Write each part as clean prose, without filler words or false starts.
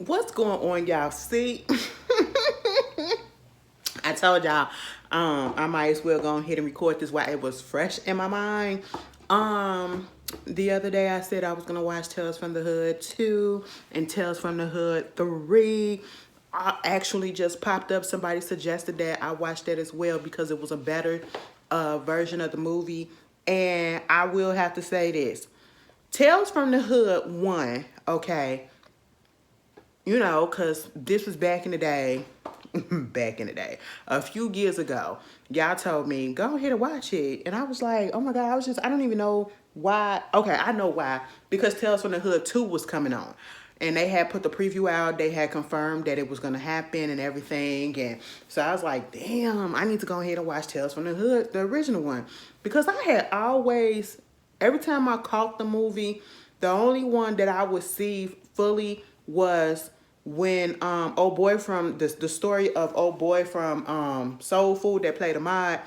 What's going on, y'all? See, I told y'all I might as well go ahead and record this while it was fresh in my mind. Um, the other day I said I was gonna watch Tales from the Hood 2 and Tales from the Hood 3. I actually just popped up. Somebody suggested that I watch that as well because it was a better version of the movie. And I will have to say this. Tales from the Hood 1, okay, because this was back in the day, a few years ago. Y'all told me, go ahead and watch it. And I was like, oh my God, I don't even know why. Okay, I know why. Because Tales from the Hood 2 was coming on. And they had put the preview out. They had confirmed that it was going to happen and everything. And so I was like, damn, I need to go ahead and watch Tales from the Hood, the original one. Because I had always, every time I caught the movie, the only one that I would see fully was when old boy from the story of old boy from Soul Food that played Ahmad,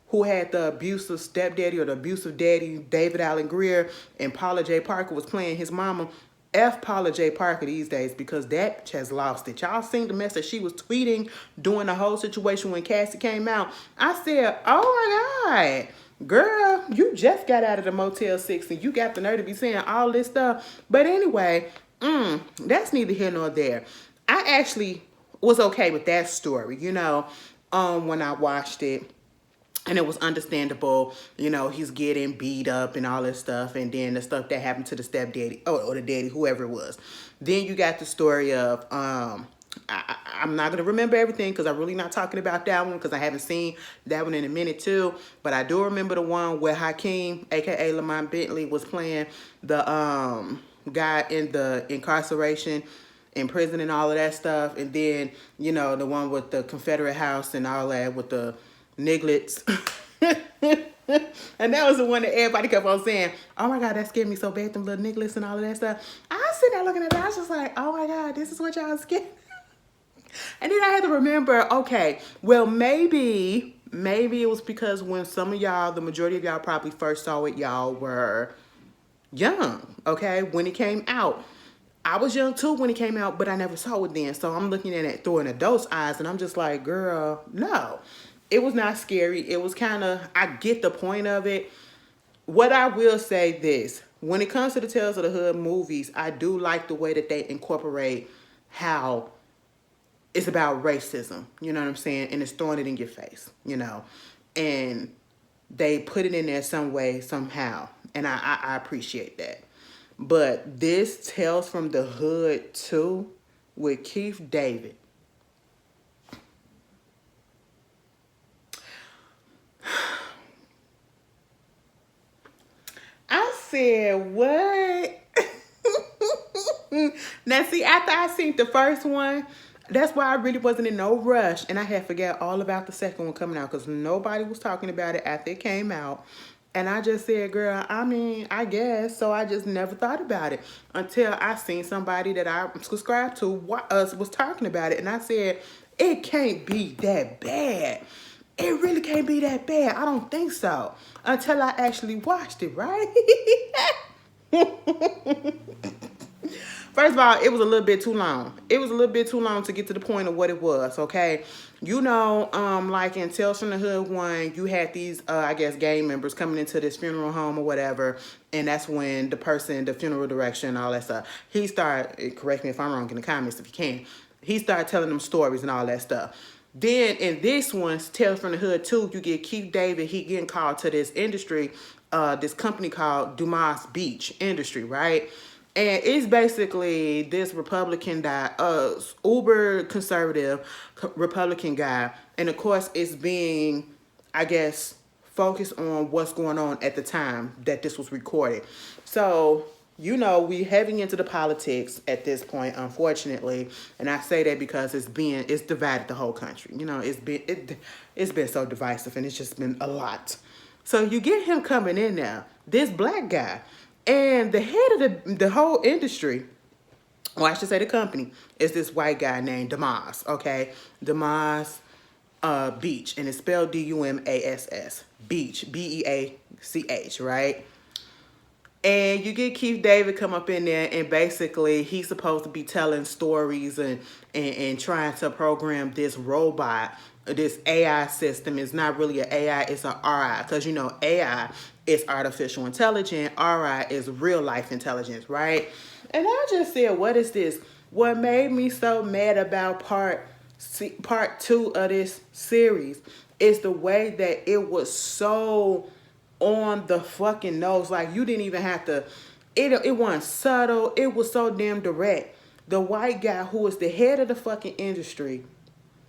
who had the abusive stepdaddy or the abusive daddy, David Allen Greer, and Paula J. Parker was playing his mama. F Paula J. Parker these days because that has lost it. Y'all seen the mess that she was tweeting during the whole situation when Cassie came out. I said, oh my God, girl, you just got out of the Motel 6 and you got the nerve to be saying all this stuff. But anyway, that's neither here nor there. I actually was okay with that story, when I watched it. And it was understandable, he's getting beat up and all this stuff. And then the stuff that happened to the stepdaddy or the daddy, whoever it was. Then you got the story of, I'm not going to remember everything because I'm really not talking about that one because I haven't seen that one in a minute too. But I do remember the one where Hakeem, a.k.a. Lamont Bentley, was playing the guy in the incarceration in prison and all of that stuff. And then, the one with the Confederate house and all that with the Niglets. And that was the one that everybody kept on saying, oh my God, that scared me so bad, them little Niglets and all of that stuff. I was sitting there looking at that, I was just like, oh my God, this is what y'all scared. And then I had to remember, okay, well, maybe it was because when some of y'all, the majority of y'all probably first saw it, y'all were young, okay, when it came out. I was young too when it came out, but I never saw it then. So I'm looking at it through an adult's eyes, and I'm just like, girl, no. It was not scary. It was kind of, I get the point of it. What I will say this, when it comes to the Tales of the Hood movies, I do like the way that they incorporate how it's about racism, you know what I'm saying? And it's throwing it in your face, and they put it in there some way, somehow. And I appreciate that. But this Tales from the Hood 2 with Keith David. I said, what? Now, see, after I seen the first one, that's why I really wasn't in no rush. And I had forgot all about the second one coming out because nobody was talking about it after it came out. And I just said, girl, I mean, I guess. So I just never thought about it until I seen somebody that I subscribed to was talking about it. And I said, it can't be that bad. It really can't be that bad. I don't think so. Until I actually watched it, right? First of all, it was a little bit too long. It was a little bit too long to get to the point of what it was, okay? Like in Tales from the Hood 1, you had these, I guess, gang members coming into this funeral home or whatever, and that's when the funeral direction and all that stuff, he started, correct me if I'm wrong in the comments if you can, he started telling them stories and all that stuff. Then in this one, Tales from the Hood 2, you get Keith David, he getting called to this industry, this company called Dumas Beach Industry, right? And it's basically this Republican guy, uber conservative Republican guy. And of course, it's being, I guess, focused on what's going on at the time that this was recorded. So, we heading into the politics at this point, unfortunately. And I say that because it's divided the whole country. It's been so divisive and it's just been a lot. So you get him coming in now, this black guy. And the head of the whole industry, or I should say the company, is this white guy named Dumas, okay? Dumas Beach, and it's spelled Dumass. Beach, Beach, right? And you get Keith David come up in there, and basically he's supposed to be telling stories and trying to program this robot, this AI system. It's not really an AI, it's an RI. Because you know, AI is artificial intelligence, RI is real life intelligence, right? And I just said, what is this? What made me so mad about part two of this series is the way that it was so on the fucking nose. Like, you didn't even have to, it wasn't subtle. It was so damn direct. The white guy who is the head of the fucking industry,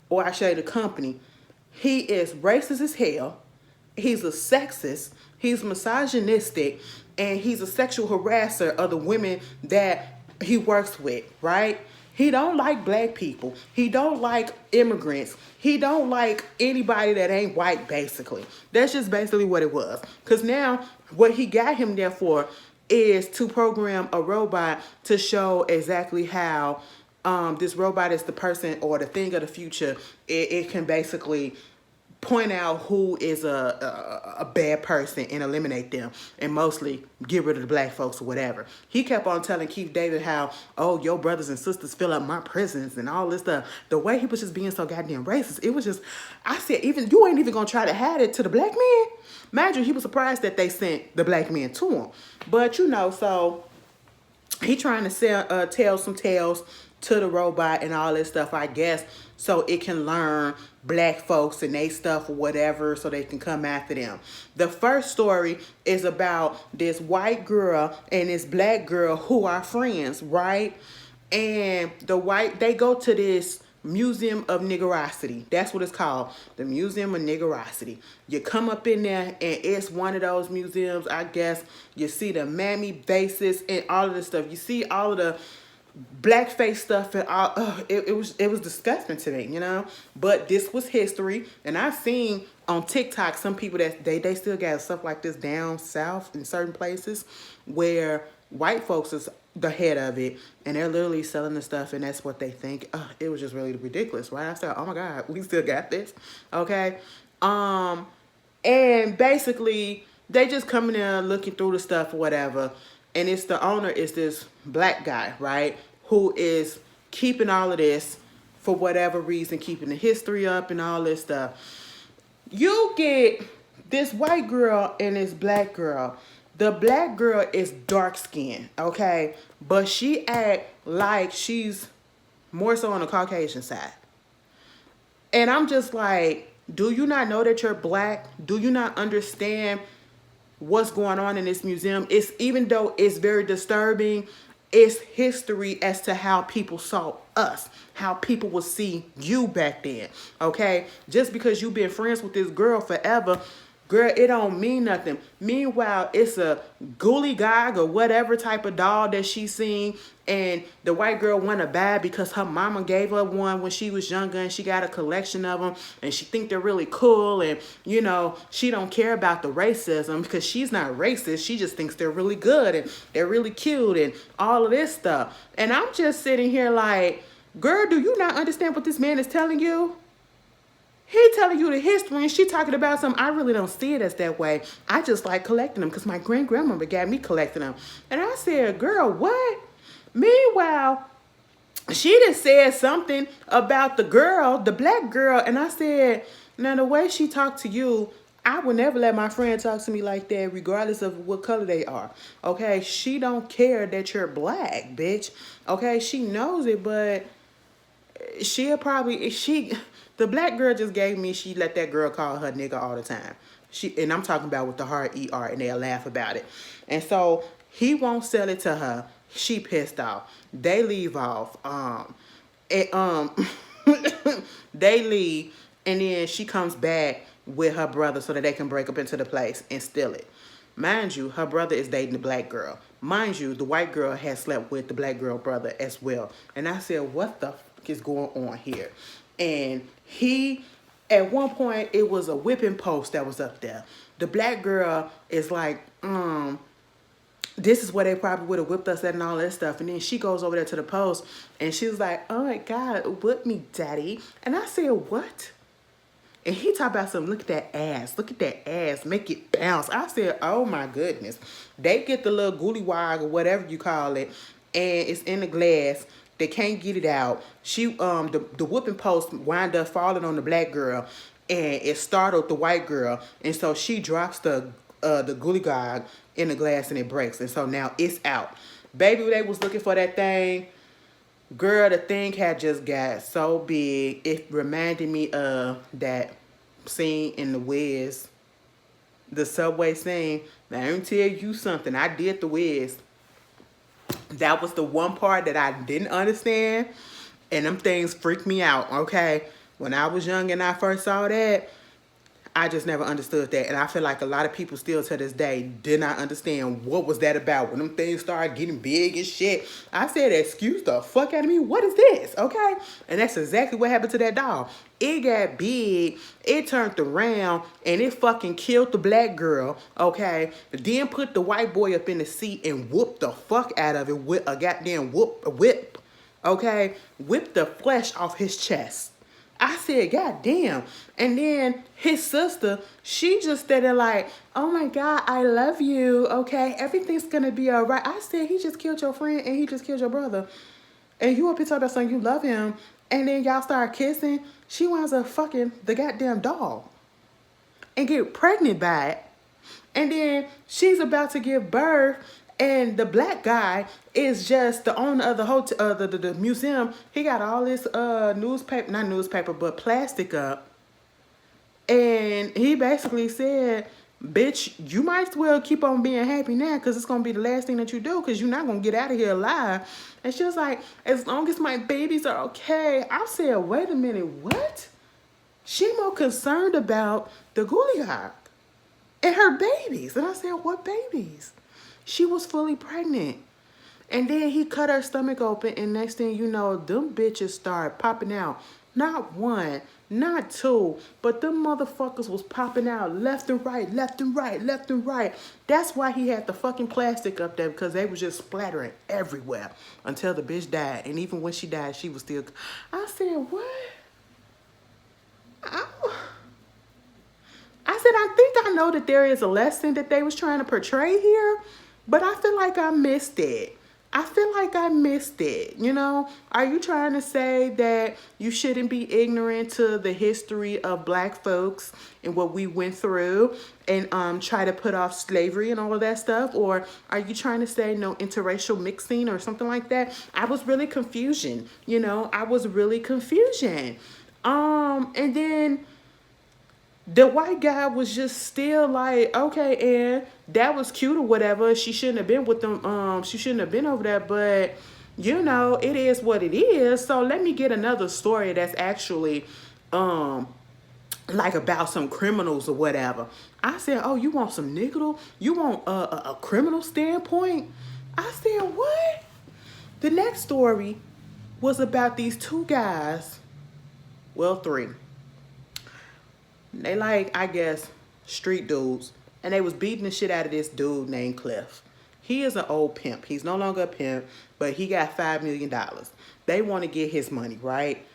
or I should say the company, he is racist as hell. He's a sexist. He's misogynistic. And he's a sexual harasser of the women that he works with, right? He don't like black people. He don't like immigrants. He don't like anybody that ain't white, basically. That's just basically what it was. Because now what he got him there for is to program a robot to show exactly how this robot is the person or the thing of the future. It can basically point out who is a bad person and eliminate them, and mostly get rid of the black folks or whatever. He kept on telling Keith David how, oh, your brothers and sisters fill up my prisons and all this stuff. The way he was just being so goddamn racist, it was just, I said, even you ain't even gonna try to hide it to the black man. Imagine, he was surprised that they sent the black man to him. But you know, so he trying to tell some tales to the robot and all this stuff, I guess, so it can learn black folks and they stuff or whatever, so they can come after them. The first story is about this white girl and this black girl who are friends, right? And they go to this Museum of Niggerosity. That's what it's called, the Museum of Niggerosity. You come up in there and it's one of those museums, I guess. You see the mammy faces and all of this stuff. You see all of the blackface stuff and all. It was disgusting to me, you know. But this was history, and I've seen on TikTok some people that they still got stuff like this down south in certain places where white folks is the head of it, and they're literally selling the stuff, and that's what they think. It was just really ridiculous, right? I said, oh my God, we still got this, okay? And basically they just come in there looking through the stuff or whatever. And it's the owner is this black guy, right? Who is keeping all of this for whatever reason, keeping the history up and all this stuff. You get this white girl and this black girl. The black girl is dark skinned, okay? But she act like she's more so on the Caucasian side. And I'm just like, do you not know that you're black? Do you not understand what's going on in this museum? It's, even though it's very disturbing, it's history as to how people saw us, how people would see you back then, okay? Just because you've been friends with this girl forever, girl, it don't mean nothing. Meanwhile, it's a ghoulie gog or whatever type of doll that she's seen, and the white girl want to buy because her mama gave her one when she was younger, and she got a collection of them, and she think they're really cool, and you know, she don't care about the racism because she's not racist. She just thinks they're really good and they're really cute and all of this stuff. And I'm just sitting here like, girl, do you not understand what this man is telling you? He telling you the history, and she talking about something. I really don't see it as that way. I just like collecting them because my grandmother got me collecting them. And I said, girl, what? Meanwhile, she just said something about the girl, the black girl. And I said, now the way she talked to you, I would never let my friend talk to me like that, regardless of what color they are. Okay, she don't care that you're black, bitch. Okay, she knows it, but she'll probably, the black girl just gave me, she let that girl call her nigga all the time. And I'm talking about with the hard ER, and they'll laugh about it. And so he won't sell it to her. She pissed off. They leave off. They leave, and then she comes back with her brother so that they can break up into the place and steal it. Mind you, her brother is dating the black girl. Mind you, the white girl has slept with the black girl brother as well. And I said, what the fuck is going on here? And he, at one point, it was a whipping post that was up there. The black girl is like, this is where they probably would have whipped us at and all that stuff. And then she goes over there to the post, and she was like, oh my God, whip me, daddy. And I said, what? And he talked about something, look at that ass. Look at that ass. Make it bounce. I said, oh my goodness. They get the little gooley wog or whatever you call it, and it's in the glass. They can't get it out. The whooping post wind up falling on the black girl, and it startled the white girl. And so she drops the gooley wog in the glass and it breaks. And so now it's out. Baby, they was looking for that thing. Girl, the thing had just got so big. It reminded me of that scene in The Wiz, the subway scene. Now, let me tell you something. I did The Wiz. That was the one part that I didn't understand. And them things freaked me out, okay? When I was young and I first saw that, I just never understood that. And I feel like a lot of people still to this day did not understand what was that about. When them things started getting big and shit, I said, excuse the fuck out of me. What is this? Okay? And that's exactly what happened to that doll. It got big. It turned around and it fucking killed the black girl. Okay? Then put the white boy up in the seat and whooped the fuck out of it with a goddamn whip. Okay? Whipped the flesh off his chest. I said, God damn. And then his sister, she just stood there like, oh my God, I love you. Okay, everything's going to be all right. I said, he just killed your friend and he just killed your brother. And you up here talking about something, you love him. And then y'all start kissing. She winds up fucking the goddamn dog and get pregnant by it. And then she's about to give birth. And the black guy is just the owner of the hotel, the museum. He got all this not newspaper, but plastic up. And he basically said, bitch, you might as well keep on being happy now because it's going to be the last thing that you do because you're not going to get out of here alive. And she was like, as long as my babies are okay. I said, wait a minute, what? She more concerned about the Ghoulie Hawk and her babies. And I said, what babies? She was fully pregnant. And then he cut her stomach open, and next thing you know, them bitches started popping out. Not one, not two, but them motherfuckers was popping out left and right, left and right, left and right. That's why he had the fucking plastic up there, because they was just splattering everywhere until the bitch died. And even when she died, she was still... I said, what? I said, I think I know that there is a lesson that they was trying to portray here, but I feel like I missed it. You know? Are you trying to say that you shouldn't be ignorant to the history of black folks and what we went through and try to put off slavery and all of that stuff? Or are you trying to say no interracial mixing or something like that? I was really confusion. You know, I was really confusion. And then the white guy was just still like, okay, and that was cute or whatever. She shouldn't have been with them. She shouldn't have been over there, but you know, it is what it is. So let me get another story that's actually, like about some criminals or whatever. I said, oh, you want some niggle? You want a criminal standpoint? I said, what? The next story was about these two guys. Well, three. They like, I guess, street dudes. And they was beating the shit out of this dude named Cliff. He is an old pimp. He's no longer a pimp, but he got $5 million. They want to get his money, right?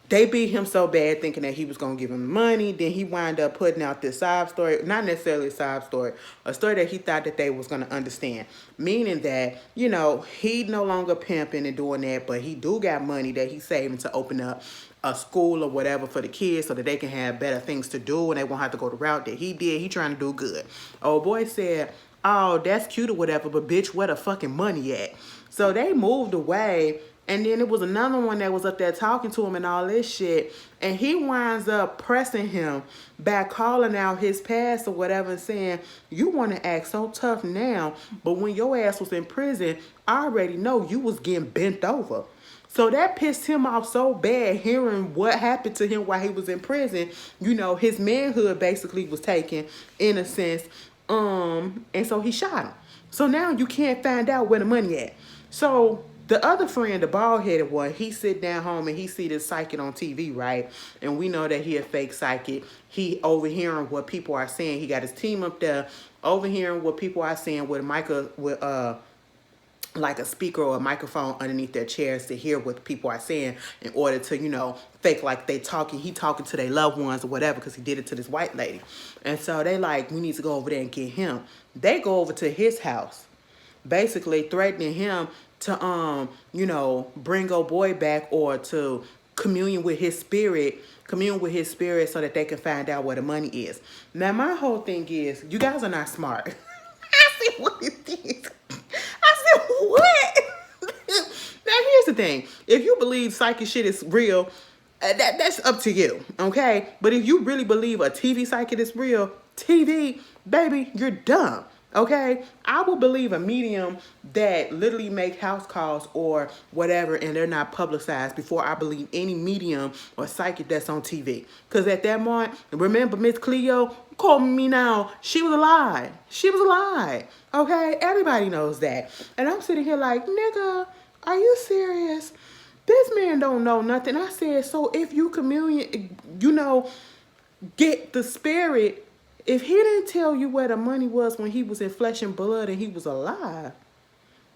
They beat him so bad thinking that he was going to give him money. Then he wound up putting out this sob story. Not necessarily a sob story. A story that he thought that they was going to understand. Meaning that, you know, he no longer pimping and doing that. But he do got money that he's saving to open up a school or whatever for the kids so that they can have better things to do and they won't have to go the route that he did. He trying to do good. Old boy said, oh, that's cute or whatever, but bitch, where the fucking money at? So they moved away. And then it was another one that was up there talking to him and all this shit. And he winds up pressing him by calling out his past or whatever and saying, you want to act so tough now, but when your ass was in prison, I already know you was getting bent over. So that pissed him off so bad hearing what happened to him while he was in prison. You know, his manhood basically was taken in a sense. And so he shot him. So now you can't find out where the money at. So the other friend, the bald-headed one, he sit down home and he see this psychic on TV, right? And we know that he a fake psychic. He overhearing what people are saying. He got his team up there overhearing what people are saying with like a speaker or a microphone underneath their chairs to hear what people are saying in order to, fake like he talking to their loved ones or whatever, because he did it to this white lady. And so they like, we need to go over there and get him. They go over to his house, basically threatening him to, bring old boy back, or to commune with his spirit so that they can find out where the money is. Now, my whole thing is, you guys are not smart. I see what it is. I said, what? Now, here's the thing. If you believe psychic shit is real, that's up to you, okay? But if you really believe a TV psychic is real, TV, baby, you're dumb, okay? I will believe a medium that literally make house calls or whatever and they're not publicized before I believe any medium or psychic that's on TV. Because at that moment, remember Miss Cleo, call me now, she was alive. She was alive, okay? Everybody knows that. And I'm sitting here like, nigga, are you serious? This man don't know nothing. I said, so if you get the spirit, if he didn't tell you where the money was when he was in flesh and blood and he was alive,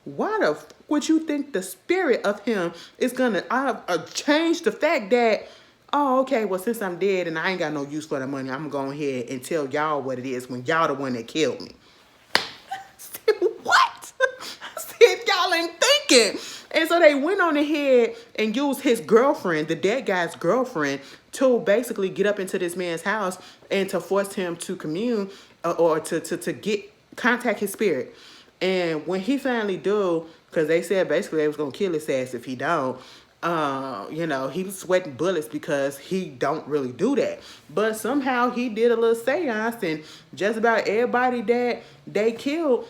why the fuck would you think the spirit of him is gonna change the fact that, oh, okay, well, since I'm dead and I ain't got no use for the money, I'm gonna go ahead and tell y'all what it is when y'all the one that killed me. I said, what? I said, y'all ain't thinking. And so they went on ahead and used his girlfriend, the dead guy's girlfriend, to basically get up into this man's house and to force him to commune or to contact his spirit. And when he finally do, because they said basically they was going to kill his ass if he don't, he was sweating bullets because he don't really do that. But somehow he did a little seance and just about everybody that they killed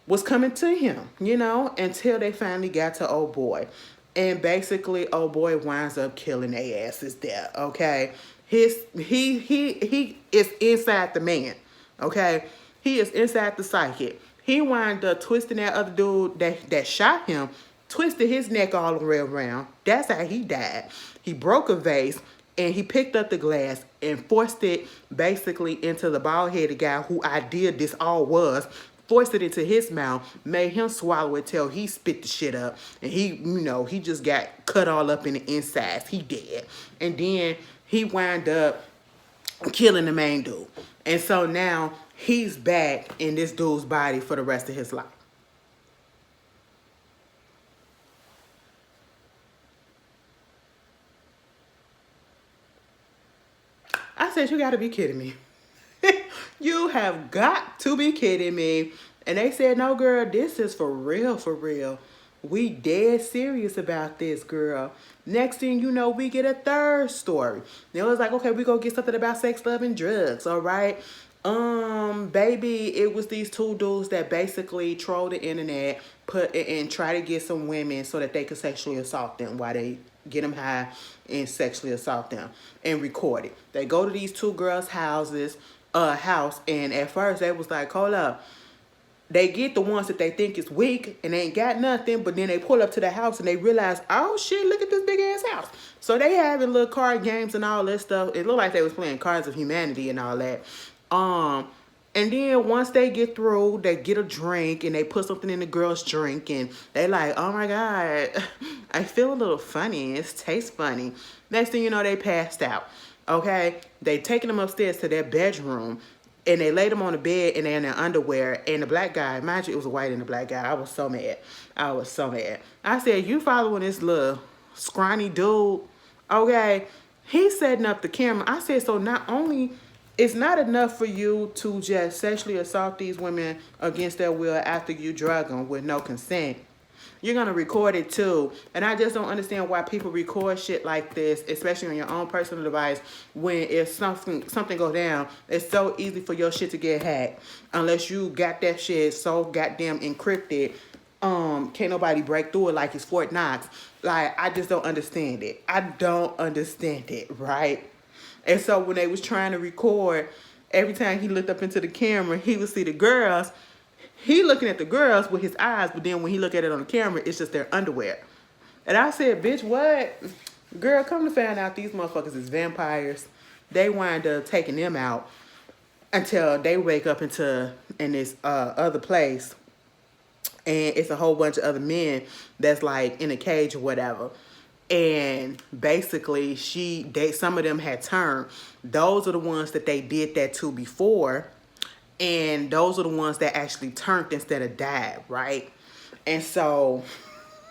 was coming to him, until they finally got to old boy. And basically old boy winds up killing their asses there, okay? He is inside the man, okay? He is inside the psychic. He wound up twisting that other dude that shot him, twisted his neck all the way around. That's how he died. He broke a vase and he picked up the glass and forced it basically into the bald-headed guy who idea this all was, forced it into his mouth, made him swallow it till he spit the shit up. And he just got cut all up in the insides. He dead. And then he wound up killing the main dude. And so now he's back in this dude's body for the rest of his life. I said, you gotta be kidding me. You have got to be kidding me. And they said, no, girl, this is for real, for real. We dead serious about this, girl. Next thing you know, we get a third story. It was like, okay, we gonna get something about sex, love, and drugs, all right? Baby, it was these two dudes that basically trolled the internet, and try to get some women so that they could sexually assault them while they get them high and sexually assault them and record it. They go to these two girls' house, and at first they was like, hold up. They get the ones that they think is weak and they ain't got nothing, but then they pull up to the house and they realize, oh shit, look at this big ass house. So they having little card games and all that stuff. It looked like they was playing Cards of Humanity and all that. And then once they get through, they get a drink and they put something in the girl's drink and they like, oh my God, I feel a little funny. It tastes funny. Next thing you know, they passed out. Okay, they taking them upstairs to their bedroom and they laid them on the bed and they're in their underwear. And the black guy, mind you, it was a white and a black guy. I was so mad. I said, you following this little scrawny dude? Okay, he's setting up the camera. I said, so not only, it's not enough for you to just sexually assault these women against their will after you drug them with no consent. You're going to record it too. And I just don't understand why people record shit like this, especially on your own personal device, when if something go down, it's so easy for your shit to get hacked. Unless you got that shit so goddamn encrypted, can't nobody break through it like it's Fort Knox. Like, I just don't understand it. I don't understand it, right? And so when they was trying to record, every time he looked up into the camera, he would see the girls. He looking at the girls with his eyes, but then when he look at it on the camera, it's just their underwear. And I said, bitch, what? Girl, come to find out these motherfuckers is vampires. They wind up taking them out until they wake up in this other place. and it's a whole bunch of other men that's like in a cage or whatever. And basically, some of them had turned. Those are the ones that they did that to before, and those are the ones that actually turned instead of died, right? And so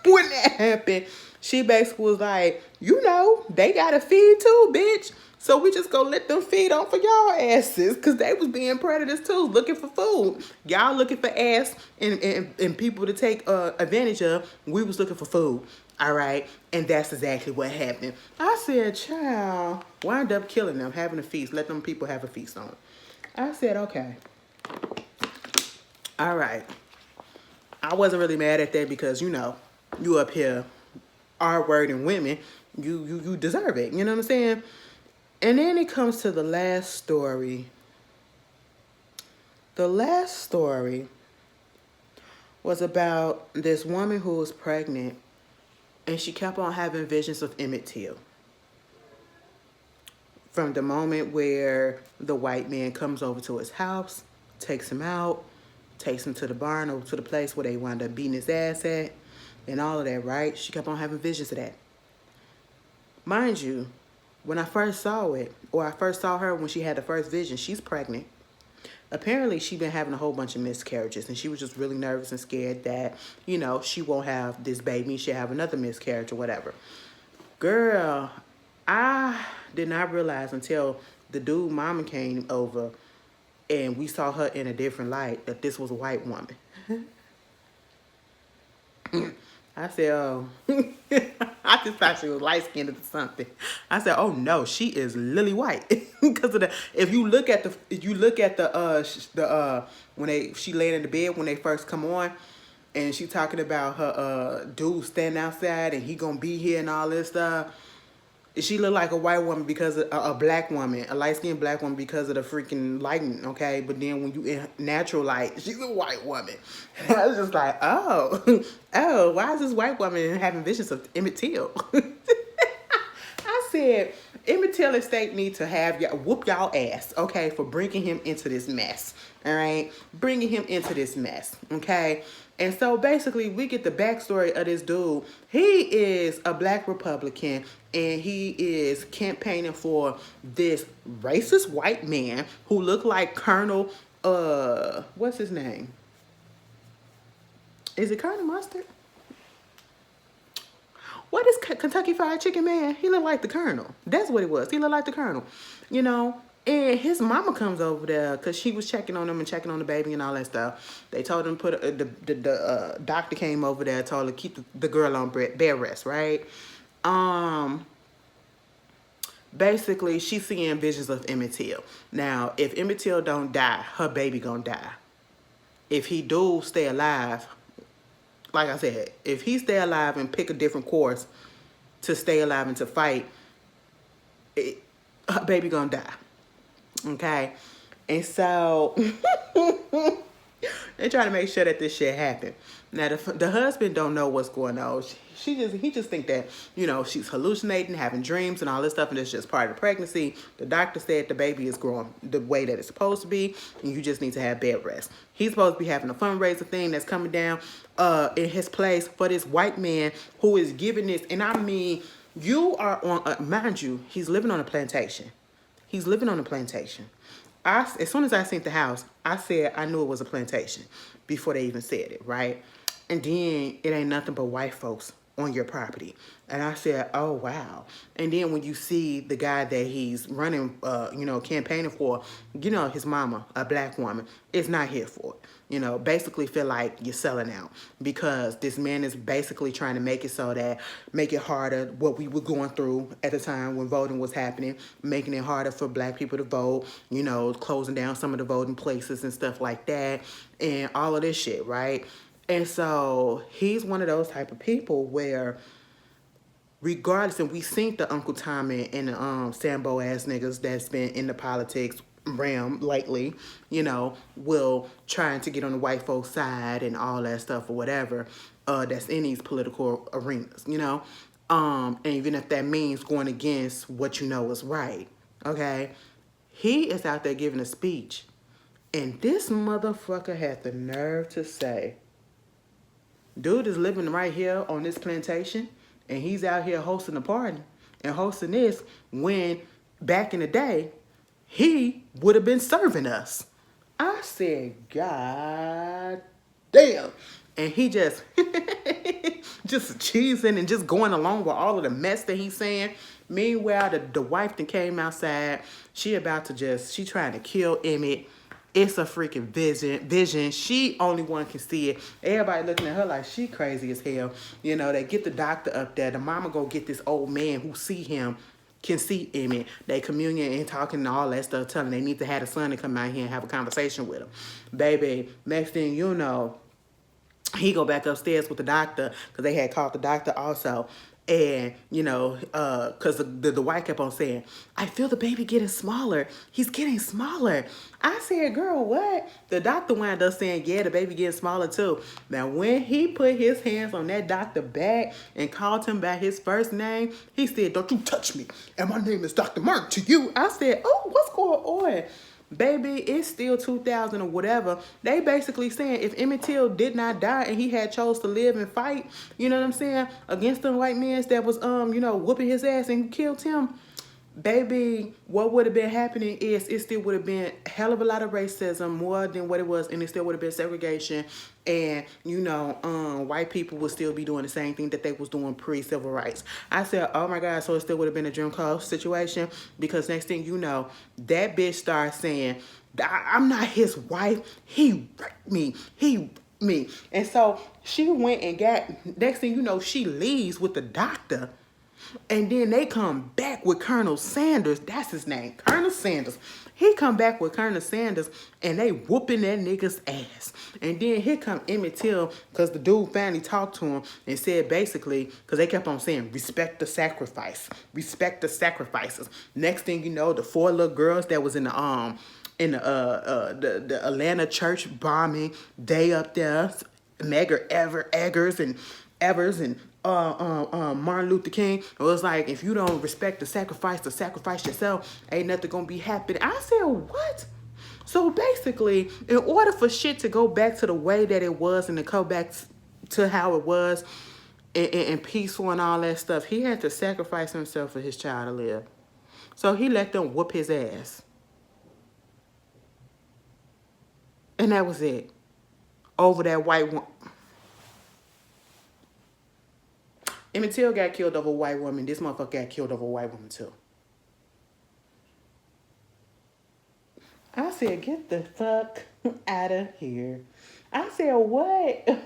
when that happened, she basically was like, they gotta feed too, bitch. So we just gonna let them feed on for y'all asses, because they was being predators too, looking for food. Y'all looking for ass and people to take advantage of. We was looking for food. All right. And that's exactly what happened. I said, child, wind up killing them, having a feast. Let them people have a feast on it. I said, okay. All right. I wasn't really mad at that because, you up here R-wording women. You deserve it. You know what I'm saying? And then it comes to the last story. The last story was about this woman who was pregnant, and she kept on having visions of Emmett Till. From the moment where the white man comes over to his house, takes him out, takes him to the barn or to the place where they wound up beating his ass at, and all of that, right? She kept on having visions of that. Mind you, when I first saw it, or I first saw her when she had the first vision, she's pregnant. Apparently, she'd been having a whole bunch of miscarriages, and she was just really nervous and scared that, she won't have this baby. She'll have another miscarriage or whatever. Girl, I did not realize until the dude mama came over and we saw her in a different light that this was a white woman. I said, oh, I just thought she was light-skinned or something. I said, oh no, she is lily white. Because of the, if you look at the when she laying in the bed when they first come on, and she talking about her dude standing outside and he gonna be here and all this stuff. She looked like a white woman because of a black woman, a light-skinned black woman because of the freaking lighting, okay? But then when you in natural light, she's a white woman. I was just like, oh, why is this white woman having visions of Emmett Till? I said, Emmett Till estate need to have y'all whoop y'all ass, okay, for bringing him into this mess, all right? Bringing him into this mess, okay? And so basically, we get the backstory of this dude. He is a black Republican, and he is campaigning for this racist white man who looked like Colonel, what's his name? Is it Colonel Mustard? What is Kentucky Fried Chicken Man? He looked like the Colonel. That's what it was. He looked like the Colonel, And his mama comes over there because she was checking on him and checking on the baby and all that stuff. They told him the doctor came over there, told her to keep the girl on bed rest, right? Basically, she's seeing visions of Emmett Till. Now, if Emmett Till don't die, her baby gonna die. If he do stay alive, like I said, if he stay alive and pick a different course to stay alive and to fight, her baby gonna die. Okay? And so they're trying to make sure that this shit happen. Now, the husband don't know what's going on. He just think that, she's hallucinating, having dreams and all this stuff, and it's just part of the pregnancy. The doctor said the baby is growing the way that it's supposed to be, and you just need to have bed rest. He's supposed to be having a fundraiser thing that's coming down in his place for this white man who is giving this. And I mean, you are on, mind you, he's living on a plantation. He's living on a plantation. As soon as I seen the house, I said I knew it was a plantation before they even said it, right? And then it ain't nothing but white folks on your property. And I said, oh, wow. And then when you see the guy that he's running, campaigning for, his mama, a black woman, is not here for it. Basically feel like you're selling out because this man is basically trying to make it harder what we were going through at the time when voting was happening, making it harder for black people to vote, closing down some of the voting places and stuff like that and all of this shit, right? And so he's one of those type of people where regardless, and we seen the Uncle Tommy and the Sambo ass niggas that's been in the politics realm lately, will trying to get on the white folks side and all that stuff or whatever, that's in these political arenas, and even if that means going against what is right, okay? He is out there giving a speech, and this motherfucker had the nerve to say, Dude is living right here on this plantation, and he's out here hosting a party and hosting this when back in the day, he would have been serving us. I said, God damn. And he just just cheesing and just going along with all of the mess that he's saying. Meanwhile, the wife that came outside, she about to she trying to kill Emmett. It's a freaking vision. She only one can see it. Everybody looking at her like she crazy as hell. You know, they get the doctor up there. The mama go get this old man who see him, can see Emmett. They communion and talking and all that stuff, telling they need to have the son to come out here and have a conversation with him. Baby, next thing you know, he go back upstairs with the doctor because they had called the doctor also. And, you know, because the wife kept on saying, I feel the baby getting smaller. He's getting smaller. I said, girl, what? The doctor wound up saying, yeah, the baby getting smaller too. Now, when he put his hands on that doctor back and called him by his first name, he said, don't you touch me. And my name is Dr. Mark to you. I said, oh, what's going on? Baby, it's still 2000 or whatever. They basically saying if Emmett Till did not die and he had chose to live and fight, you know what I'm saying, against them white men that was, you know, whooping his ass and killed him, baby, what would have been happening is it still would have been a hell of a lot of racism, more than what it was, and it still would have been segregation. And, you know, white people would still be doing the same thing that they was doing pre-civil rights. I said, oh my God, so it still would have been a Jim Crow situation, because next thing you know, that bitch starts saying, I'm not his wife. He raped me. He raped me. And so she went and got, next thing you know, she leaves with the doctor. And then they come back with Colonel Sanders. That's his name, Colonel Sanders. He come back with Colonel Sanders, and they whooping that nigga's ass. And then here come Emmett Till, because the dude finally talked to him and said basically, because they kept on saying, respect the sacrifice. Respect the sacrifices. Next thing you know, the 4 little girls that was in the Atlanta church bombing, they up there, Medgar Evers and Martin Luther King. It was like, if you don't respect the sacrifice to sacrifice yourself, ain't nothing gonna be happening. I said, what? So basically, in order for shit to go back to the way that it was and to go back to how it was and peaceful and all that stuff, he had to sacrifice himself for his child to live. So he let them whoop his ass. And that was it. Over that white woman. Emmett Till got killed over a white woman. This motherfucker got killed over a white woman too. I said, get the fuck out of here. I said, what? What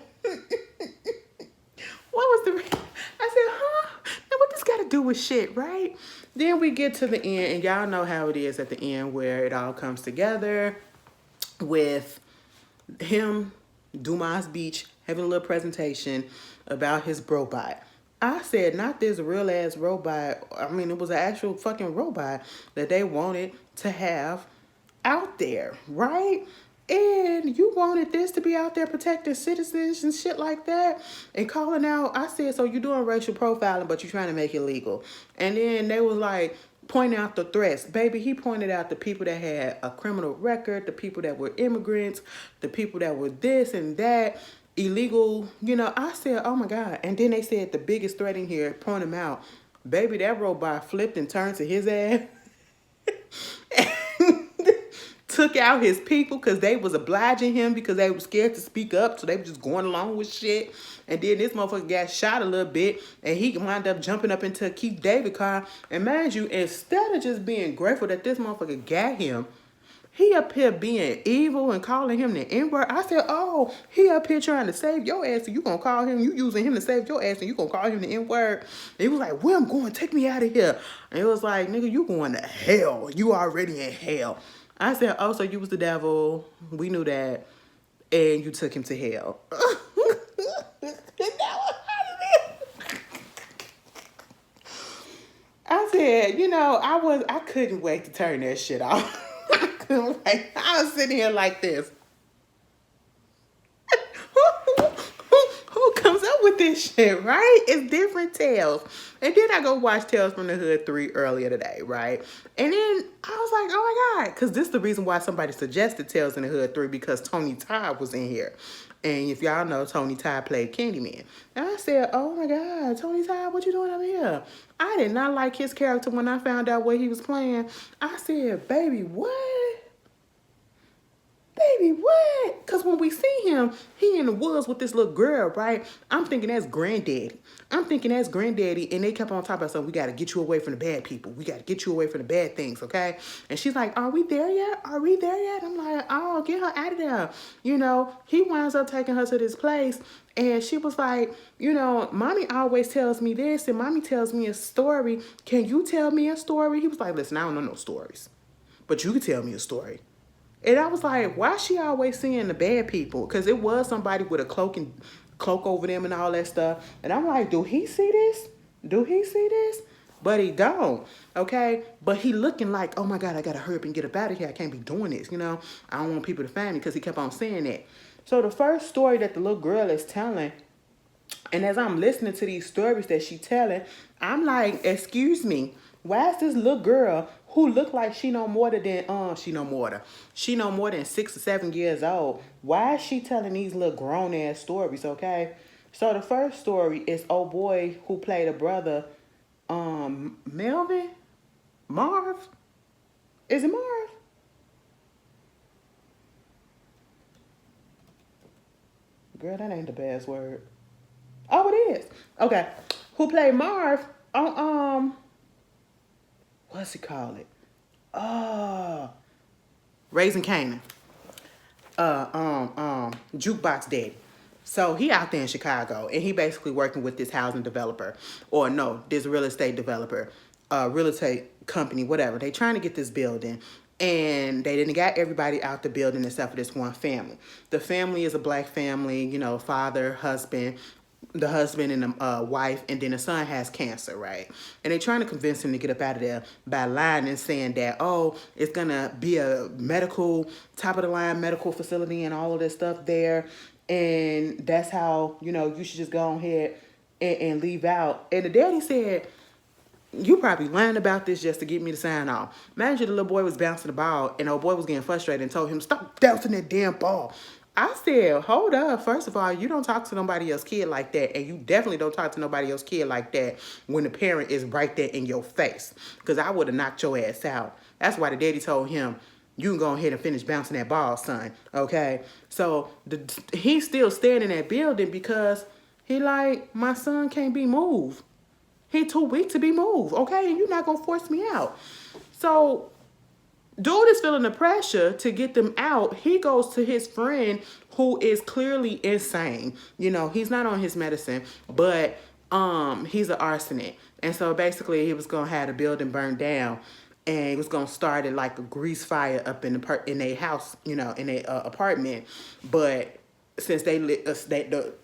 was the... I said, huh? Now what this got to do with shit, right? Then we get to the end, and y'all know how it is at the end where it all comes together with him, Dumas Beach, having a little presentation about his robot. I said, not this real ass robot. I mean, it was an actual fucking robot that they wanted to have out there, right? And you wanted this to be out there protecting citizens and shit like that and calling out. I said, so you're doing racial profiling, but you're trying to make it legal. And then they was like, pointing out the threats. Baby, he pointed out the people that had a criminal record, the people that were immigrants, the people that were this and that. Illegal, you know. I said, oh my God. And then they said the biggest threat in here, point him out. Baby, that robot flipped and turned to his ass. And took out his people because they was obliging him because they were scared to speak up. So they were just going along with shit. And then this motherfucker got shot a little bit. And he wound up jumping up into a Keith David car. And mind you, instead of just being grateful that this motherfucker got him, he up here being evil and calling him the N-word. I said, oh, he up here trying to save your ass and you gonna call him, you using him to save your ass and you gonna call him the N-word. And he was like, where I'm going, take me out of here. And it was like, nigga, you going to hell. You already in hell. I said, oh, so you was the devil. We knew that. And you took him to hell. I said, you know, I couldn't wait to turn that shit off. I was sitting here like this. Who comes up with this shit, right? It's different tales. And then I go watch Tales from the Hood 3 earlier today, right? And then I was like, oh my God. Because this is the reason why somebody suggested Tales in the Hood 3, because Tony Todd was in here. And if y'all know, Tony Todd played Candyman. And I said, oh my God, Tony Todd, what you doing over here? I did not like his character when I found out what he was playing. I said, baby, what? Baby, what? Because when we see him, he in the woods with this little girl, right? I'm thinking that's granddaddy. And they kept on talking about something. We got to get you away from the bad people. We got to get you away from the bad things, okay? And she's like, are we there yet? Are we there yet? I'm like, oh, get her out of there. He winds up taking her to this place. And she was like, mommy always tells me this and mommy tells me a story. Can you tell me a story? He was like, listen, I don't know no stories. But you can tell me a story. And I was like, why is she always seeing the bad people? Because it was somebody with a cloak over them and all that stuff. And I'm like, do he see this? But he don't, okay? But he looking like, oh my God, I got to hurry up and get up out of here. I can't be doing this, I don't want people to find me because he kept on saying that. So the first story that the little girl is telling, and as I'm listening to these stories that she telling, I'm like, excuse me, why is this little girl who look like she no more than 6 or 7 years old? Why is she telling these little grown ass stories? Okay, so the first story is old boy who played a brother, Melvin, Marv. Is it Marv? Girl, that ain't the best word. Oh, it is. Okay, who played Marv on what's he call it? Raising Canaan. Jukebox Daddy. So he out there in Chicago, and he basically working with this housing developer, or no, this real estate developer, real estate company, whatever. They trying to get this building, and they didn't got everybody out the building except for this one family. The family is a black family, father, husband, the husband and the wife, and then the son has cancer, right? And they're trying to convince him to get up out of there by lying and saying that, oh, it's gonna be a top of the line medical facility and all of this stuff there, and that's how you should just go ahead and leave out. And the daddy said, you probably lying about this just to get me to sign off. Imagine the little boy was bouncing the ball and the old boy was getting frustrated and told him, stop bouncing that damn ball. I said, hold up. First of all, you don't talk to nobody else's kid like that. And you definitely don't talk to nobody else's kid like that when the parent is right there in your face. Because I would have knocked your ass out. That's why the daddy told him, you can go ahead and finish bouncing that ball, son. Okay? So he's still staying in that building because he like, my son can't be moved. He too weak to be moved, okay? And you're not going to force me out. So dude is feeling the pressure to get them out. He goes to his friend who is clearly insane. He's not on his medicine, but he's an arsonist. And so basically he was going to have the building burned down, and he was going to start it like a grease fire up in a house, in a apartment. But since the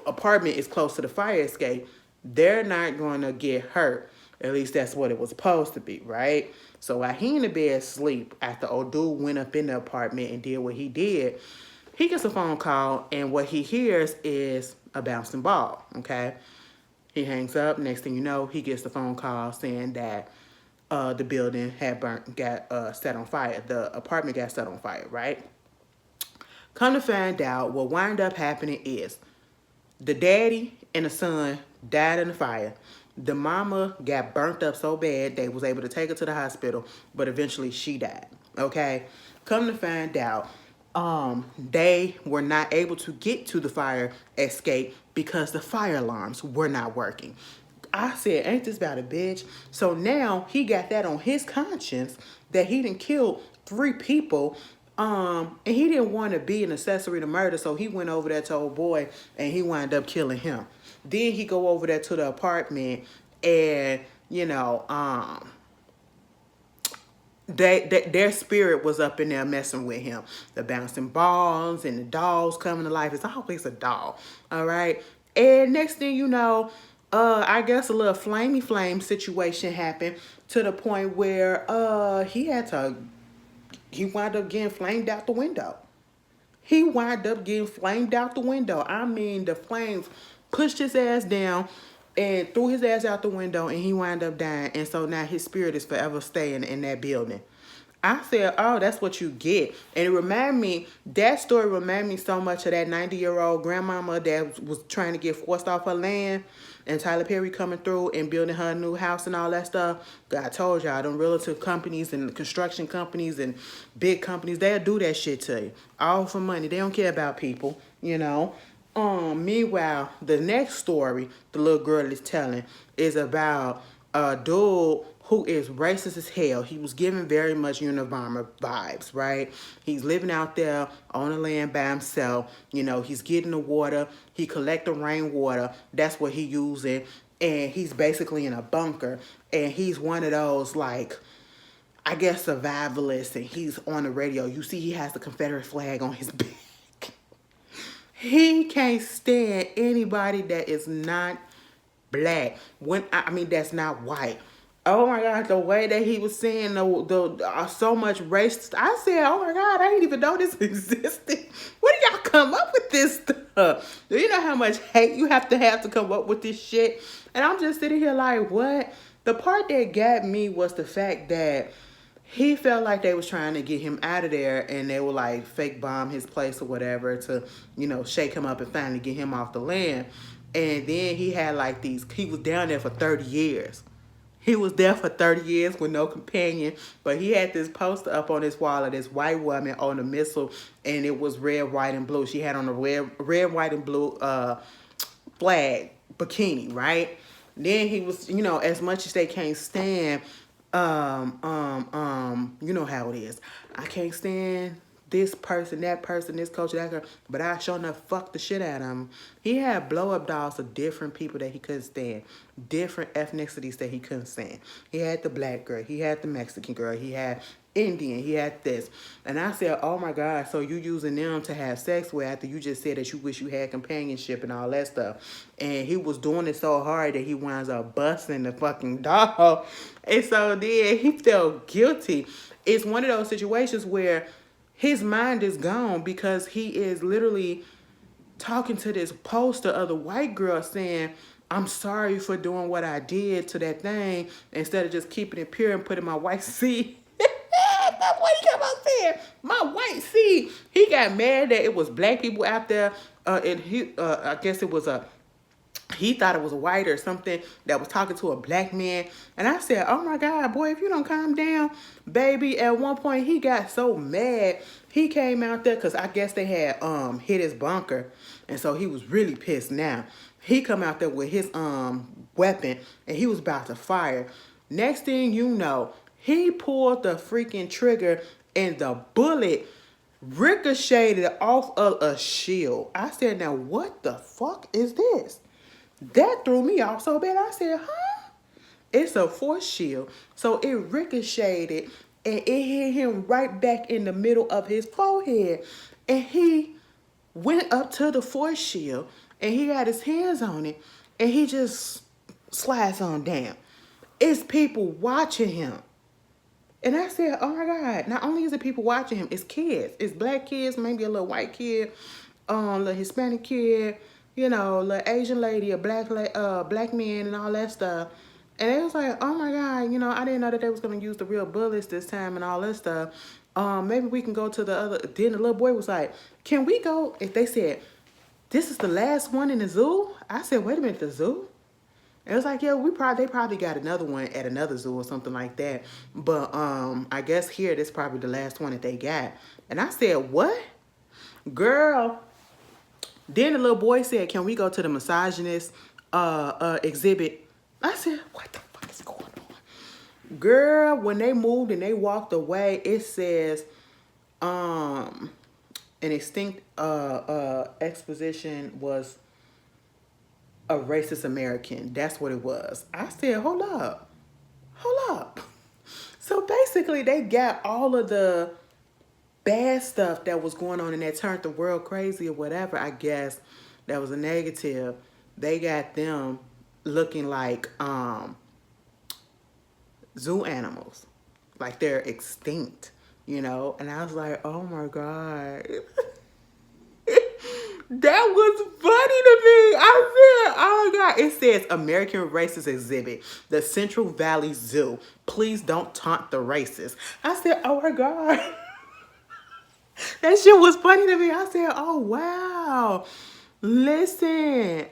apartment is close to the fire escape, they're not going to get hurt. At least that's what it was supposed to be, right? So while he in the bed asleep, after old dude went up in the apartment and did what he did, he gets a phone call, and what he hears is a bouncing ball, okay? He hangs up. Next thing you know, he gets the phone call saying that the building had got set on fire. The apartment got set on fire, right? Come to find out, what wind up happening is the daddy and the son died in the fire. The mama got burnt up so bad they was able to take her to the hospital, but eventually she died. Okay? Come to find out, they were not able to get to the fire escape because the fire alarms were not working. I said, ain't this about a bitch? So now he got that on his conscience that he done killed 3 people. And he didn't want to be an accessory to murder, so he went over there to old boy and he wound up killing him. Then he go over there to the apartment and, their spirit was up in there messing with him. The bouncing balls and the dolls coming to life. It's always a doll, all right? And next thing you know, I guess a little flamey flame situation happened to the point where he wound up getting flamed out the window. I mean, the flames pushed his ass down and threw his ass out the window, and he wound up dying. And so now his spirit is forever staying in that building. I said, oh, that's what you get. And it reminded me, that story reminded me so much of that 90-year-old grandmama that was trying to get forced off her land, and Tyler Perry coming through and building her a new house and all that stuff. I told y'all, them relative companies and construction companies and big companies, they'll do that shit to you. All for money. They don't care about people, you know. Meanwhile, the next story the little girl is telling is about a dude who is racist as hell. He was giving very much Unabomber vibes, right? He's living out there on the land by himself. You know, he's getting the water. He collecting rainwater. That's what he using. And he's basically in a bunker. And he's one of those, like, I guess, survivalists. And he's on the radio. You see he has the Confederate flag on his back. He can't stand anybody that is not black. I mean, that's not white. Oh my God, the way that he was saying so much race, I said, oh my God, I didn't even know this existed. Where did y'all come up with this stuff? Do you know how much hate you have to come up with this shit? And I'm just sitting here like, what? The part that got me was the fact that he felt like they was trying to get him out of there, and they were like fake bomb his place or whatever to, you know, shake him up and finally get him off the land. And then he had like he was down there for 30 years. He was there for 30 years with no companion, but he had this poster up on his wall of this white woman on a missile, and it was red, white, and blue. She had on a red, white, and blue flag bikini, right? Then he was, you know, as much as they can't stand, you know how it is. I can't stand this person, that person, this culture, that girl, but I sure enough fucked the shit out of him. He had blow-up dolls of different people that he couldn't stand, different ethnicities that he couldn't stand. He had the black girl, he had the Mexican girl, he had Indian, he had this. And I said, oh my God, so you using them to have sex with after you just said that you wish you had companionship and all that stuff. And he was doing it so hard that he winds up busting the fucking doll. And so then he felt guilty. It's one of those situations where his mind is gone because he is literally talking to this poster of the white girl saying, I'm sorry for doing what I did to that thing, instead of just keeping it pure and putting my white seed. That's what he kept on saying. My white seed. He got mad that it was black people out there. And I guess it was he thought it was a white or something that was talking to a black man. And I said, oh my God, boy, if you don't calm down, baby. At one point, he got so mad. He came out there because I guess they had hit his bunker. And so he was really pissed now. He come out there with his weapon, and he was about to fire. Next thing you know, he pulled the freaking trigger, and the bullet ricocheted off of a shield. I said, now what the fuck is this? That threw me off so bad. I said, huh? It's a force shield. So it ricocheted, and it hit him right back in the middle of his forehead. And he went up to the force shield, and he got his hands on it, and he just slides on down. It's people watching him. And I said, oh my God, not only is it people watching him, it's kids. It's black kids, maybe a little white kid, a little Hispanic kid, you know, a little Asian lady, a black man, and all that stuff. And it was like, oh my God, you know, I didn't know that they was going to use the real bullets this time and all that stuff. Maybe we can go to the other. Then the little boy was like, can we go? If they said, this is the last one in the zoo. I said, wait a minute, the zoo? And it was like, yeah, they probably got another one at another zoo or something like that. But I guess here, this is probably the last one that they got. And I said, what? Girl. Then the little boy said, can we go to the misogynist exhibit? I said, what the fuck is going on? Girl, when they moved and they walked away, it says, an extinct exposition was a racist American. That's what it was. I said, hold up. So basically, they got all of the bad stuff that was going on and that turned the world crazy or whatever, I guess, that was a negative. They got them looking like zoo animals. Like they're extinct, you know? And I was like, oh my God. That was funny to me. I said, oh my God. It says American Racist Exhibit, the Central Valley Zoo. Please don't taunt the racists. I said, oh my God. That shit was funny to me. I said, oh wow. Listen.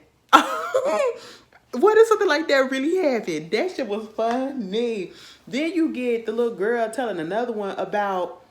What if something like that really happened? That shit was funny. Then you get the little girl telling another one about,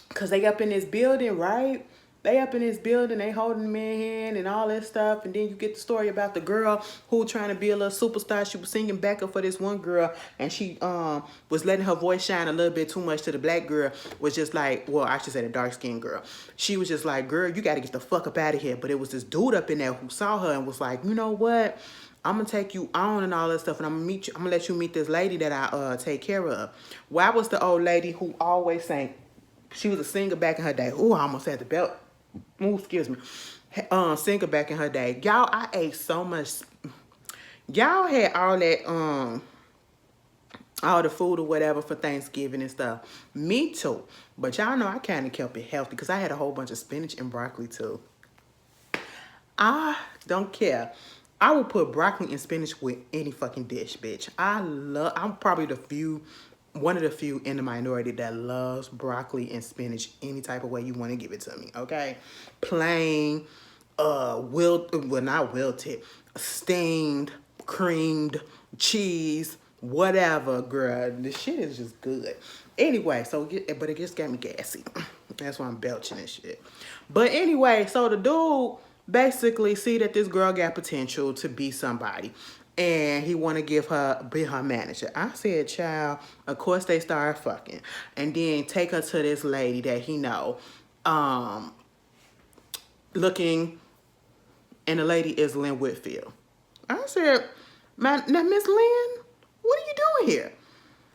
because they up in this building, right? They up in this building, they holding the man hand and all that stuff. And then you get the story about the girl who trying to be a little superstar. She was singing backup for this one girl, and she was letting her voice shine a little bit too much to the black girl. Was just like, well, I should say the dark-skinned girl. She was just like, girl, you got to get the fuck up out of here. But it was this dude up in there who saw her and was like, you know what? I'm gonna take you on and all that stuff, and I'm gonna meet you. I'm gonna let you meet this lady that I take care of. Why was the old lady who always sang? She was a singer back in her day. Ooh, I almost had the belt. Ooh, excuse me. Singer back in her day. Y'all, I ate so much. Y'all had all that, all the food or whatever for Thanksgiving and stuff. Me too. But y'all know I kind of kept it healthy because I had a whole bunch of spinach and broccoli too. I don't care. I will put broccoli and spinach with any fucking dish, bitch. I'm probably one of the few in the minority that loves broccoli and spinach any type of way you want to give it to me, okay? Plain, not wilted, steamed, creamed, cheese, whatever, girl. The shit is just good. Anyway, but it just got me gassy. That's why I'm belching and shit. But anyway, so the dude basically see that this girl got potential to be somebody, and he want to be her manager. I said, child, of course they start fucking, and then take her to this lady that he know, looking, and the lady is Lynn Whitfield. I said, now Miss Lynn, what are you doing here?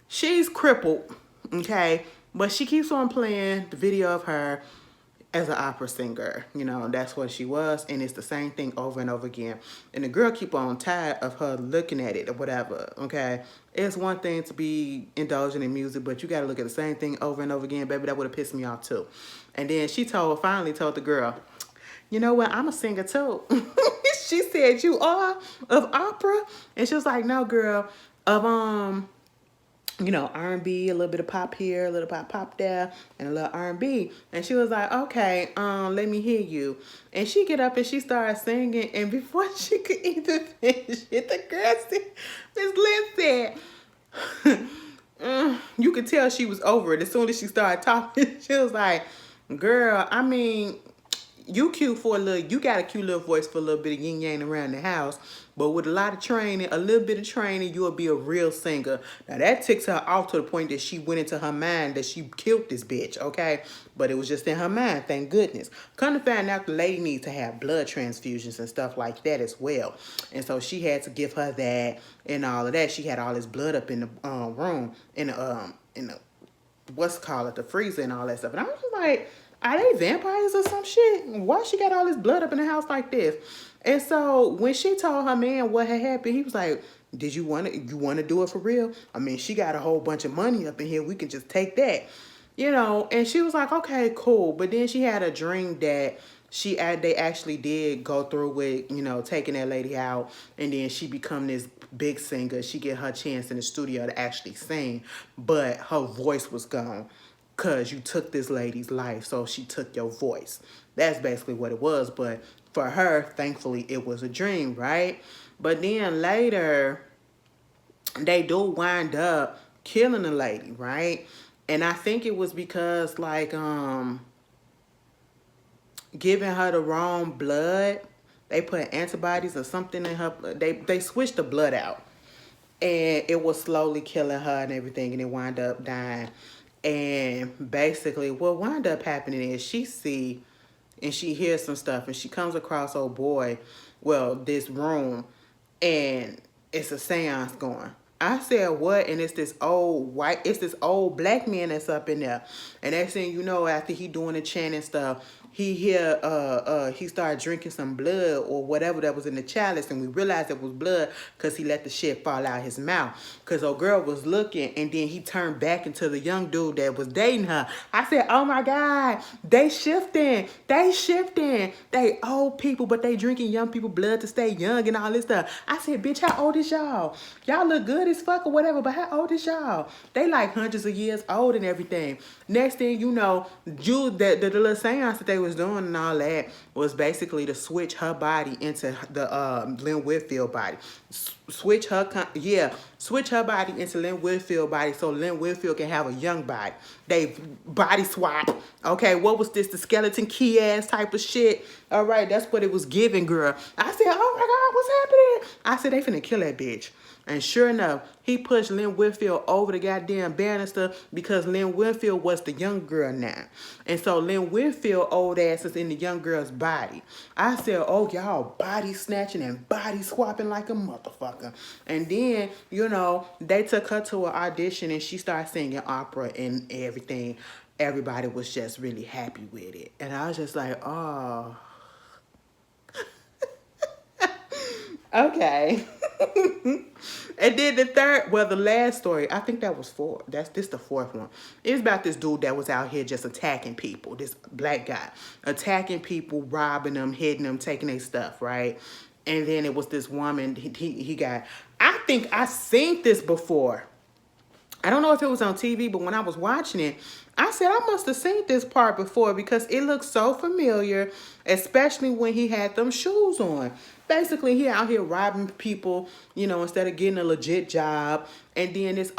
She's crippled, okay, but she keeps on playing the video of her as an opera singer. You know, that's what she was, and it's the same thing over and over again. And the girl keep on tired of her looking at it or whatever, okay? It's one thing to be indulging in music, but you gotta look at the same thing over and over again, baby. That would have pissed me off too. And then she finally told the girl, you know what, I'm a singer too. She said, you are? Of opera? And she was like, no, girl, of you know, R&B, a little bit of pop here, a little pop there, and a little R&B. And she was like, okay, let me hear you. And she get up and she started singing, and before she could even finish it, the girl said, Miss Lynn said, you could tell she was over it as soon as she started talking. She was like, girl, I mean, you cute for you got a cute little voice for a little bit of yin yang around the house, but with a lot of training, a little bit of training, you'll be a real singer. Now that ticks her off to the point that she went into her mind that she killed this bitch, okay? But it was just in her mind, thank goodness. Come to find out, the lady needs to have blood transfusions and stuff like that as well. And so she had to give her that and all of that. She had all this blood up in the room, in the what's called it, the freezer and all that stuff. And I was just like, are they vampires or some shit? Why she got all this blood up in the house like this? And so when she told her man what had happened, he was like, did you want to do it for real? I mean, she got a whole bunch of money up in here. We can just take that, you know? And she was like, okay, cool. But then she had a dream that they actually did go through with, you know, taking that lady out, and then she become this big singer. She get her chance in the studio to actually sing, but her voice was gone because you took this lady's life, so she took your voice. That's basically what it was. But for her, thankfully, it was a dream, right? But then later, they do wind up killing the lady, right? And I think it was because, like, giving her the wrong blood. They put antibodies or something in her. They switched the blood out, and it was slowly killing her and everything, and it wound up dying. And basically what wound up happening is she see and she hears some stuff, and she comes across this room, and it's a seance going. I said, what? And it's this old black man that's up in there. And next thing you know, after he doing the chant and stuff, he started drinking some blood or whatever that was in the chalice, and we realized it was blood because he let the shit fall out his mouth. Because old girl was looking, and then he turned back into the young dude that was dating her. I said, oh my God, they shifting. They old people, but they drinking young people blood to stay young and all this stuff. I said, bitch, how old is y'all? Y'all look good as fuck or whatever, but how old is y'all? They like hundreds of years old and everything. Next thing you know, the little seance that they was doing and all that was basically to switch her body into the Lynn Whitfield body. Switch her body into Lynn Whitfield body so Lynn Whitfield can have a young body. They body swap. Okay, what was this? The skeleton key ass type of shit. All right, that's what it was giving, girl. I said, oh my God, what's happening? I said, they finna kill that bitch. And sure enough, he pushed Lynn Whitfield over the goddamn banister because Lynn Whitfield was the young girl now. And so Lynn Whitfield old ass is in the young girl's body. I said, oh, y'all body snatching and body swapping like a motherfucker. And then, you know, they took her to an audition and she started singing opera and everything. Everybody was just really happy with it. And I was just like, oh. Okay. And then the last story, I think that was four. This the fourth one. It's about this dude that was out here just attacking people. This black guy attacking people, robbing them, hitting them, taking their stuff, right? And then it was this woman. He got. I think I seen this before. I don't know if it was on TV, but when I was watching it, I said, I must have seen this part before because it looks so familiar, especially when he had them shoes on. Basically, he out here robbing people, you know, instead of getting a legit job. And then this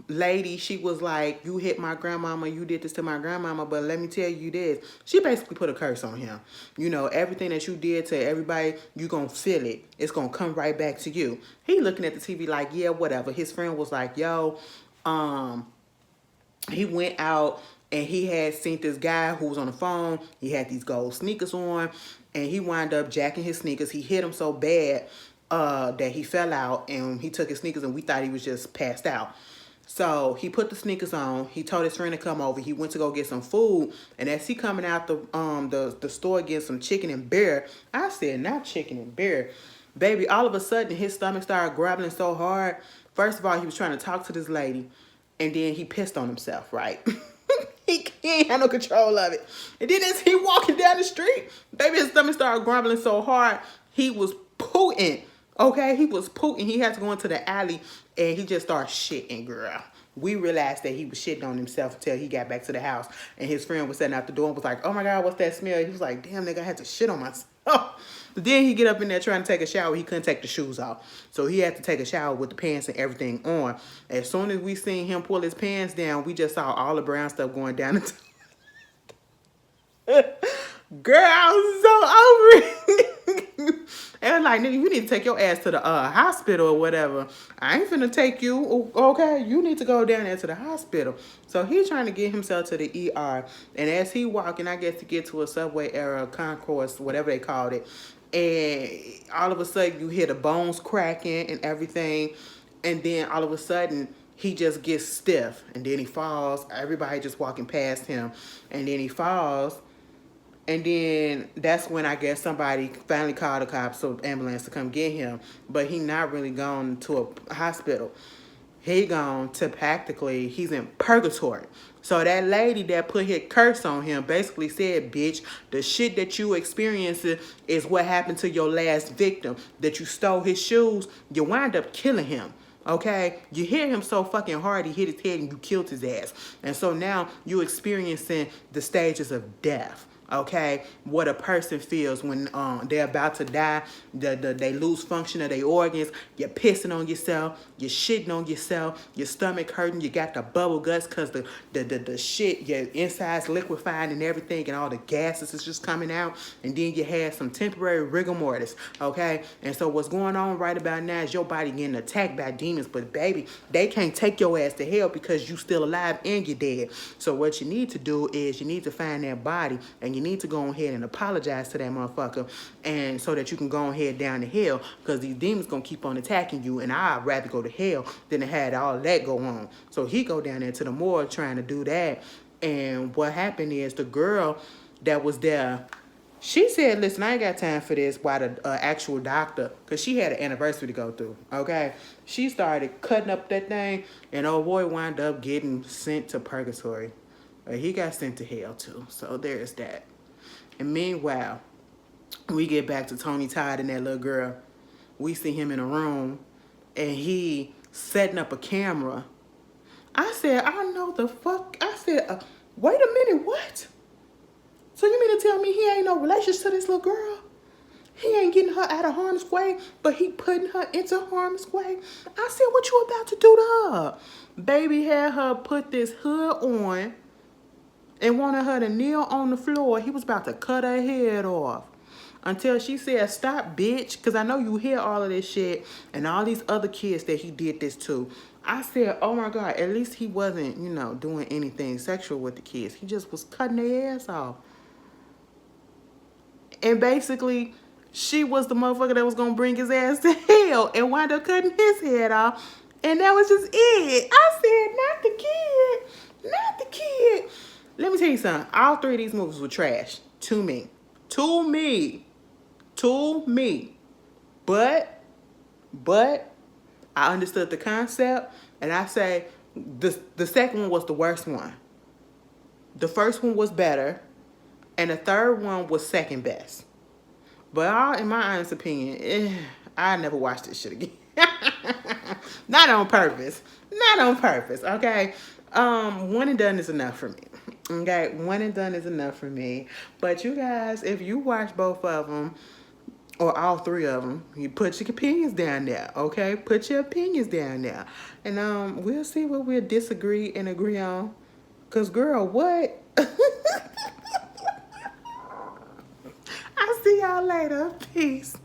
lady, she was like, you hit my grandmama, you did this to my grandmama, but let me tell you this. She basically put a curse on him. You know, everything that you did to everybody, you gonna feel it. It's gonna come right back to you. He looking at the TV like, yeah, whatever. His friend was like, yo, he went out and he had seen this guy who was on the phone. He had these gold sneakers on and he wound up jacking his sneakers. He hit him so bad that he fell out and he took his sneakers and we thought he was just passed out. So he put the sneakers on. He told his friend to come over. He went to go get some food. And as he coming out the store getting some chicken and beer, I said, not chicken and beer. Baby, all of a sudden his stomach started grumbling so hard. First of all, he was trying to talk to this lady. And then he pissed on himself, right? he ain't had no control of it. And then as he walking down the street, baby, his stomach started grumbling so hard, he was pooting. Okay, he was pooting. He had to go into the alley and he just started shitting, girl. We realized that he was shitting on himself until he got back to the house. And his friend was sitting out the door and was like, oh my God, what's that smell? He was like, damn, nigga, I had to shit on myself. But then he get up in there trying to take a shower. He couldn't take the shoes off. So he had to take a shower with the pants and everything on. As soon as we seen him pull his pants down, we just saw all the brown stuff going down the Girl, I was so over it. And I'm like, nigga, you need to take your ass to the hospital or whatever. I ain't finna take you, okay? You need to go down there to the hospital. So he's trying to get himself to the ER. And as he walking, I guess to get to a subway era, concourse, whatever they called it. And all of a sudden, you hear the bones cracking and everything. And then all of a sudden, he just gets stiff. And then he falls. Everybody just walking past him. And then he falls. And then that's when I guess somebody finally called the cops or ambulance to come get him. But he not really gone to a hospital. He gone to practically, he's in purgatory. So that lady that put his curse on him basically said, bitch, the shit that you experiencing is what happened to your last victim. That you stole his shoes, you wind up killing him. Okay? You hit him so fucking hard, he hit his head and you killed his ass. And so now you experiencing the stages of death. Okay, what a person feels when they're about to die, they lose function of their organs, you're pissing on yourself, you're shitting on yourself, your stomach hurting, you got the bubble guts because the shit, your insides liquefying and everything and all the gases is just coming out, and then you had some temporary rigor mortis, okay? And so what's going on right about now is your body getting attacked by demons, but baby, they can't take your ass to hell because you still alive and you're dead. So what you need to do is you need to find that body and you need to go ahead and apologize to that motherfucker, and so that you can go ahead down to hell, because these demons gonna keep on attacking you, and I'd rather go to hell than to have all that go on. So he go down there to the morgue trying to do that, and what happened is the girl, that was there. She said, listen, I ain't got time for this. Why the actual doctor, because she had an anniversary to go through, okay? She started cutting up that thing, and old boy wound up getting sent to purgatory. He got sent to hell, too. So there's that. And meanwhile, we get back to Tony Todd and that little girl. We see him in a room, and he setting up a camera. I said, I know the fuck. I said, wait a minute, what? So you mean to tell me he ain't no relationship to this little girl? He ain't getting her out of harm's way, but he putting her into harm's way? I said, what you about to do to her? Baby had her put this hood on and wanted her to kneel on the floor. He was about to cut her head off. Until she said, stop, bitch, because I know you hear all of this shit and all these other kids that he did this to. I said, oh my God, at least he wasn't, doing anything sexual with the kids. He just was cutting their ass off. And basically, she was the motherfucker that was going to bring his ass to hell and wind up cutting his head off. And that was just it. I said, not the kid. Not the kid. Let me tell you something. All three of these movies were trash. To me. To me. To me. But I understood the concept. And I say the second one was the worst one. The first one was better. And the third one was second best. But in my honest opinion, I never watched this shit again. Not on purpose. Not on purpose, okay? One and done is enough for me. Okay? One and done is enough for me. But you guys, if you watch both of them, or all three of them, you put your opinions down there, okay? Put your opinions down there. And we'll see what we'll disagree and agree on. Because, girl, what? I'll see y'all later. Peace.